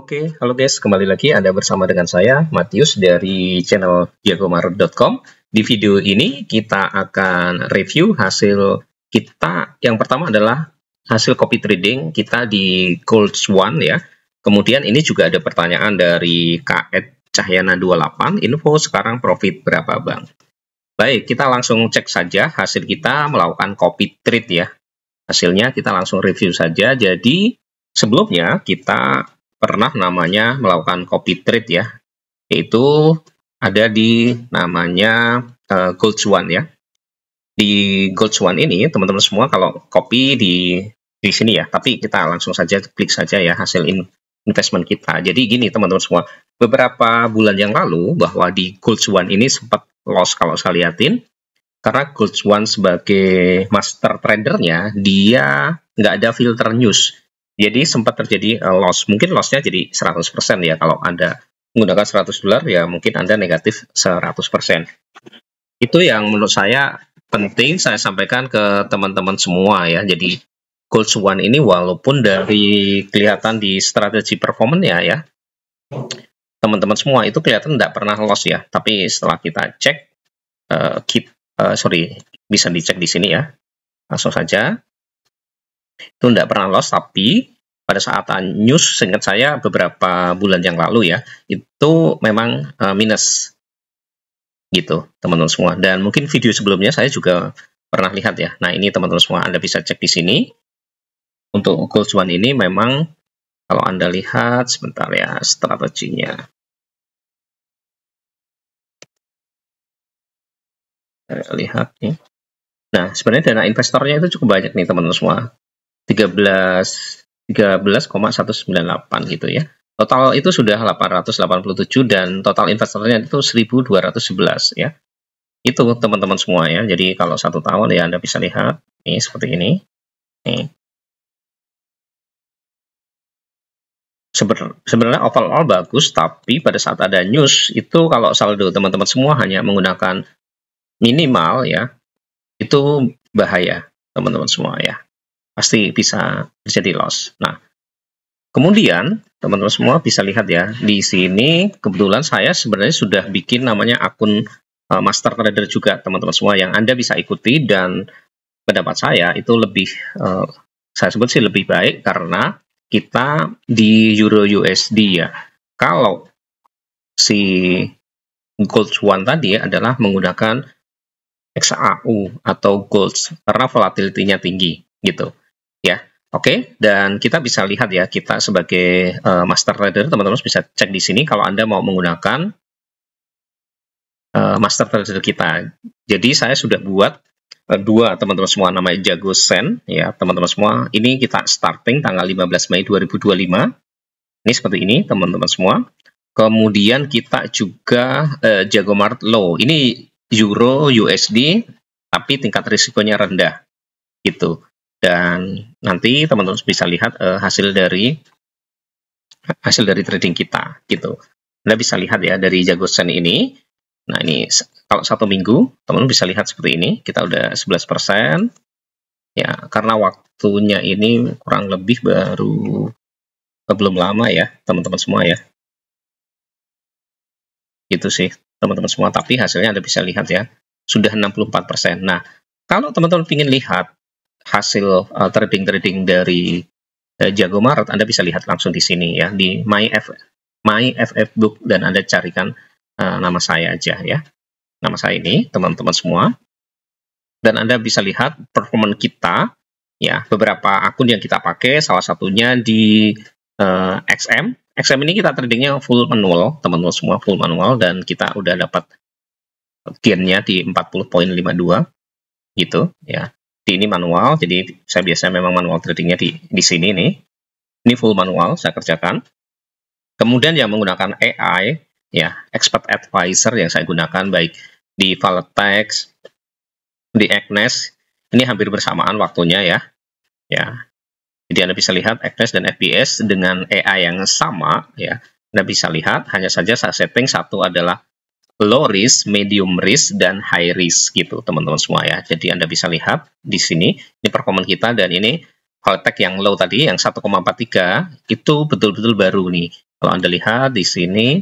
Oke, halo guys, kembali lagi Anda bersama dengan saya, Matius dari channel jagomarut.com. Di video ini kita akan review hasil kita. Yang pertama adalah hasil copy trading kita di Gold Swan ya. Kemudian ini juga ada pertanyaan dari Kak Cahyana 28, info sekarang profit berapa Bang? Baik, kita langsung cek saja hasil kita melakukan copy trade ya. Hasilnya kita langsung review saja. Jadi sebelumnya kita pernah namanya melakukan copy trade ya, yaitu ada di namanya Gold Swan ya. Di Gold Swan ini teman-teman semua kalau copy di sini ya, tapi kita langsung saja klik saja ya hasil investment kita. Jadi gini teman-teman semua, beberapa bulan yang lalu bahwa di Gold Swan ini sempat loss kalau saya lihatin, karena Gold Swan sebagai master tradernya dia nggak ada filter news. Jadi sempat terjadi loss, mungkin lossnya jadi 100% ya, kalau Anda menggunakan $100 ya mungkin Anda negatif 100%. Itu yang menurut saya penting saya sampaikan ke teman-teman semua ya. Jadi Gold Swan ini walaupun dari kelihatan di strategi performanya ya, teman-teman semua itu kelihatan tidak pernah loss ya, tapi setelah kita cek, bisa dicek di sini ya, langsung saja. Itu tidak pernah loss, tapi pada saat news seingat saya beberapa bulan yang lalu ya, itu memang minus gitu teman-teman semua. Dan mungkin video sebelumnya saya juga pernah lihat ya. Nah ini teman-teman semua, Anda bisa cek di sini. Untuk Gold Swan ini memang kalau Anda lihat sebentar ya strateginya. Saya lihat nih. Nah sebenarnya dana investornya itu cukup banyak nih teman-teman semua. 13,198 gitu ya. Total itu sudah 887 dan total investornya itu 1211 ya. Itu teman-teman semua ya. Jadi kalau 1 tahun ya Anda bisa lihat nih seperti ini. Nih. Sebenarnya overall bagus, tapi pada saat ada news itu kalau saldo teman-teman semua hanya menggunakan minimal ya, itu bahaya teman-teman semua ya. Pasti bisa terjadi loss. Nah, kemudian teman-teman semua bisa lihat ya, di sini kebetulan saya sebenarnya sudah bikin namanya akun master trader juga teman-teman semua yang Anda bisa ikuti, dan pendapat saya itu lebih saya sebut sih lebih baik karena kita di Euro USD ya. Kalau si Gold Swan tadi adalah menggunakan XAU atau Gold karena volatility-nya tinggi gitu. Ya, oke. Dan kita bisa lihat ya, kita sebagai master trader, teman-teman bisa cek di sini kalau Anda mau menggunakan master trader kita. Jadi saya sudah buat dua teman-teman semua, namanya Jago Sen ya teman-teman semua. Ini kita starting tanggal 15 Mei 2025. Ini seperti ini teman-teman semua. Kemudian kita juga Jago Mart Low. Ini Euro USD tapi tingkat risikonya rendah gitu. Dan nanti teman-teman bisa lihat hasil dari trading kita gitu. Anda bisa lihat ya dari Jago Sen ini. Nah ini kalau 1 minggu teman-teman bisa lihat seperti ini, kita udah 11% ya, karena waktunya ini kurang lebih baru belum lama ya teman-teman semua ya, gitu sih teman-teman semua. Tapi hasilnya Anda bisa lihat ya, sudah 64%. Nah kalau teman-teman ingin lihat hasil trading dari Jago Mart, Anda bisa lihat langsung di sini ya, di My FF Book, dan Anda carikan nama saya aja ya, nama saya ini teman-teman semua, dan Anda bisa lihat performa kita ya, beberapa akun yang kita pakai, salah satunya di XM ini kita tradingnya full manual teman-teman semua, full manual, dan kita udah dapat gainnya di 40.52 gitu ya. Ini manual, jadi saya biasanya memang manual tradingnya di sini nih. Ini full manual saya kerjakan. Kemudian yang menggunakan AI ya, expert advisor yang saya gunakan baik di Valetex, di Agnes, ini hampir bersamaan waktunya ya. Ya. Jadi Anda bisa lihat Agnes dan FBS dengan AI yang sama ya. Anda bisa lihat, hanya saja saya setting satu adalah low risk, medium risk, dan high risk gitu teman-teman semua ya. Jadi Anda bisa lihat di sini, ini performa kita, dan ini Volatility yang low tadi, yang 1,43 itu betul-betul baru nih. Kalau Anda lihat di sini,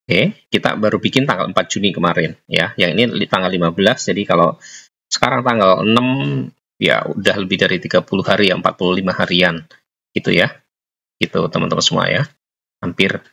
oke, kita baru bikin tanggal 4 Juni kemarin ya. Yang ini tanggal 15, jadi kalau sekarang tanggal 6 ya udah lebih dari 30 hari ya, 45 harian gitu ya. Gitu teman-teman semua ya. Hampir.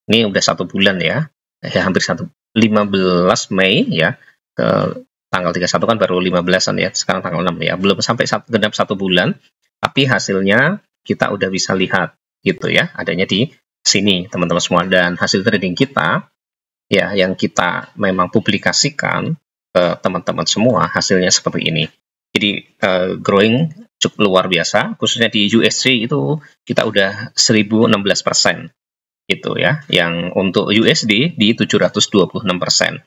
Ini udah 1 bulan ya. Hampir 15 Mei ya. Ke tanggal 31 kan baru 15-an ya. Sekarang tanggal 6 ya. Belum sampai genap 1 bulan, tapi hasilnya kita udah bisa lihat gitu ya. Adanya di sini teman-teman semua, dan hasil trading kita ya yang kita memang publikasikan ke teman-teman semua hasilnya seperti ini. Jadi growing cukup luar biasa, khususnya di USD itu kita udah 1016% gitu ya. Yang untuk USD di 726%.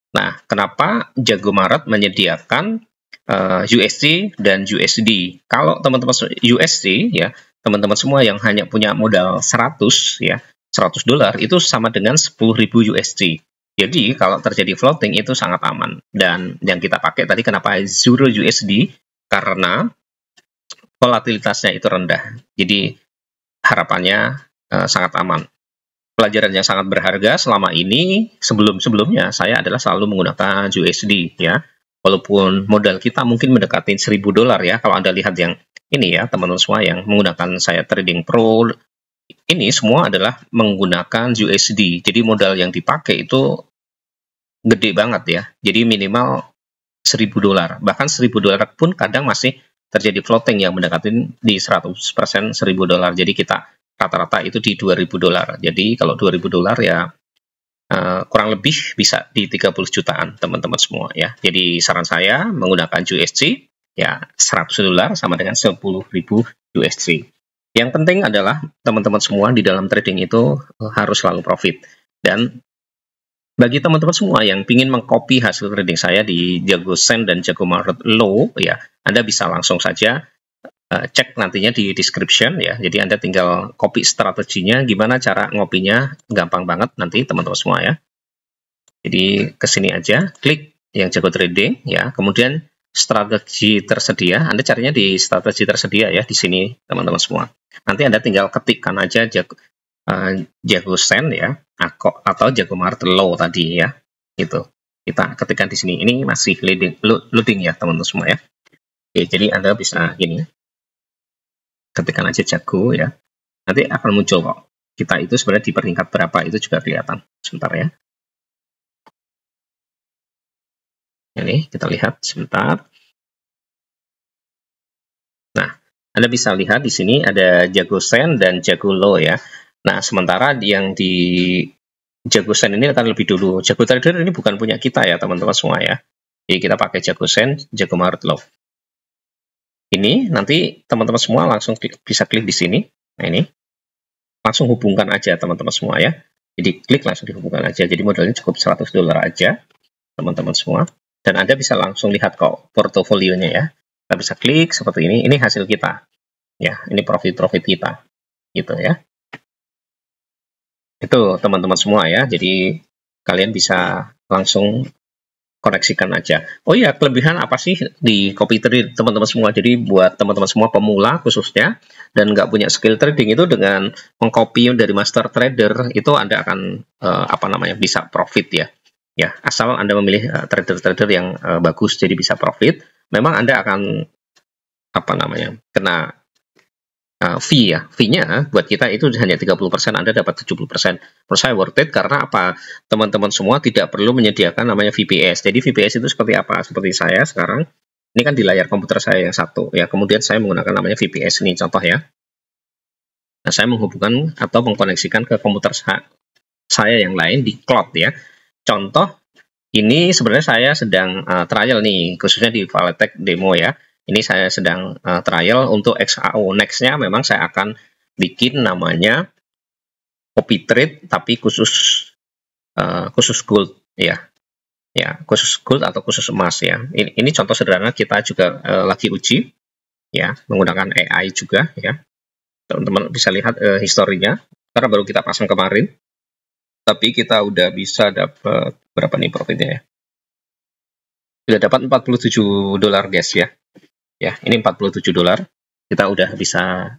Nah, kenapa Jagomaret menyediakan USD dan USD? Kalau teman-teman USD ya, teman-teman semua yang hanya punya modal 100 ya, $100 itu sama dengan 10.000 USD. Jadi kalau terjadi floating itu sangat aman. Dan yang kita pakai tadi kenapa Zero USD? Karena volatilitasnya itu rendah. Jadi harapannya sangat aman. Pelajaran yang sangat berharga selama ini, sebelum-sebelumnya saya adalah selalu menggunakan USD ya. Walaupun modal kita mungkin mendekati $1.000 ya. Kalau Anda lihat yang ini ya, teman-teman semua yang menggunakan saya Trading Pro, ini semua adalah menggunakan USD. Jadi modal yang dipakai itu gede banget ya. Jadi minimal $1.000. Bahkan $1.000 pun kadang masih terjadi floating yang mendekati di 100% $1.000. Jadi kita rata-rata itu di $2.000. Jadi kalau $2.000 ya kurang lebih bisa di 30 jutaan teman-teman semua ya. Jadi saran saya menggunakan USD ya, $100 sama dengan 10.000 USD. Yang penting adalah teman-teman semua di dalam trading itu harus selalu profit. Dan bagi teman-teman semua yang ingin mengcopy hasil trading saya di JagoSend dan Jagomaret Low ya, Anda bisa langsung saja cek nantinya di description ya. Jadi Anda tinggal copy strateginya, gimana cara ngopinya, gampang banget nanti teman-teman semua ya. Jadi ke sini aja, klik yang Jago Trading ya, kemudian strategi tersedia, Anda carinya di strategi tersedia ya di sini teman-teman semua. Nanti Anda tinggal ketikkan aja JagoSend ya, atau Jagomaret Low tadi ya. Itu kita ketikkan di sini. Ini masih loading ya teman-teman semua ya. Oke, jadi Anda bisa gini, ketikkan aja Jago ya, nanti akan muncul kok. Kita itu sebenarnya di peringkat berapa itu juga kelihatan. Sebentar ya. Ini kita lihat sebentar. Nah, Anda bisa lihat di sini ada JagoSend dan Jago Low ya. Nah, sementara yang di JagoSend ini akan lebih dulu. Jago Trader ini bukan punya kita ya teman-teman semua ya. Jadi kita pakai JagoSend, Jagomaret Low. Ini nanti teman-teman semua langsung bisa klik di sini. Nah ini, langsung hubungkan aja teman-teman semua ya. Jadi klik langsung dihubungkan aja. Jadi modalnya cukup $100 aja teman-teman semua. Dan Anda bisa langsung lihat kok portofolionya ya. Kita bisa klik seperti ini. Ini hasil kita. Ya, ini profit-profit kita. Gitu ya. Itu teman-teman semua ya. Jadi kalian bisa langsung koneksikan aja. Oh iya, kelebihan apa sih di copy trade teman-teman semua? Jadi buat teman-teman semua pemula khususnya dan nggak punya skill trading itu, dengan mengcopy dari master trader itu Anda akan bisa profit ya. Ya, asal Anda memilih trader-trader yang bagus jadi bisa profit. Memang Anda akan kena fee ya. Fee-nya buat kita itu hanya 30%, Anda dapat 70%. Menurut saya worth it karena apa? Teman-teman semua tidak perlu menyediakan namanya VPS. Jadi VPS itu seperti apa? Seperti saya sekarang, ini kan di layar komputer saya yang satu ya. Kemudian saya menggunakan namanya VPS ini contoh ya. Nah, saya menghubungkan atau mengkoneksikan ke komputer saya yang lain di cloud ya. Contoh, ini sebenarnya saya sedang trial nih, khususnya di Valetech demo ya. Ini saya sedang trial untuk XAO. Next-nya memang saya akan bikin namanya copy trade tapi khusus gold ya. Ya, khusus gold atau khusus emas ya. Ini contoh sederhana, kita juga lagi uji ya, menggunakan AI juga ya. Teman-teman bisa lihat historinya karena baru kita pasang kemarin. Tapi kita udah bisa dapat berapa nih profitnya ya. Sudah dapat 47 dolar guys ya. Ya, ini 47 dolar. Kita udah bisa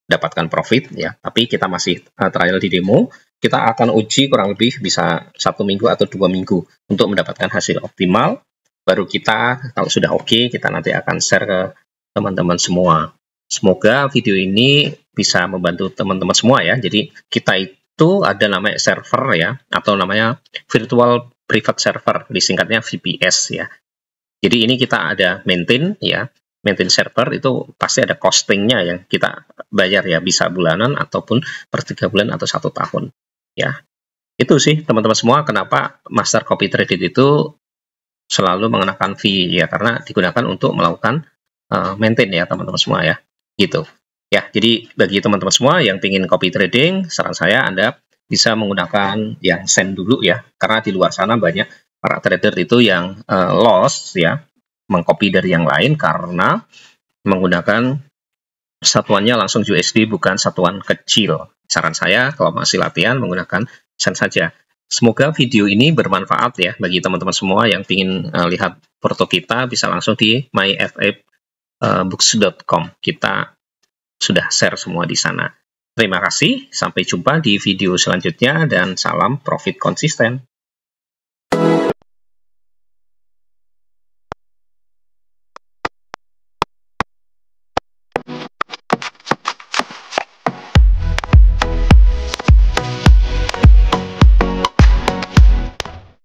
dapatkan profit ya, tapi kita masih trial di demo. Kita akan uji kurang lebih bisa 1 minggu atau 2 minggu untuk mendapatkan hasil optimal. Baru kita kalau sudah oke, kita nanti akan share ke teman-teman semua. Semoga video ini bisa membantu teman-teman semua ya. Jadi kita itu ada namanya server ya, atau namanya virtual private server, disingkatnya VPS ya. Jadi ini kita ada maintain ya, maintain server itu pasti ada costingnya yang kita bayar ya, bisa bulanan ataupun per 3 bulan atau 1 tahun ya. Itu sih teman-teman semua kenapa Master Copy Trade itu selalu mengenakan fee ya, karena digunakan untuk melakukan maintain ya teman-teman semua ya, gitu ya. Jadi bagi teman-teman semua yang ingin copy trading, saran saya Anda bisa menggunakan yang Send dulu ya, karena di luar sana banyak para trader itu yang loss ya, mengcopy dari yang lain karena menggunakan satuannya langsung USD, bukan satuan kecil. Saran saya kalau masih latihan menggunakan Send saja. Semoga video ini bermanfaat ya bagi teman-teman semua yang ingin lihat porto kita, bisa langsung di myffbooks.com. Kita sudah share semua di sana. Terima kasih, sampai jumpa di video selanjutnya dan salam profit konsisten.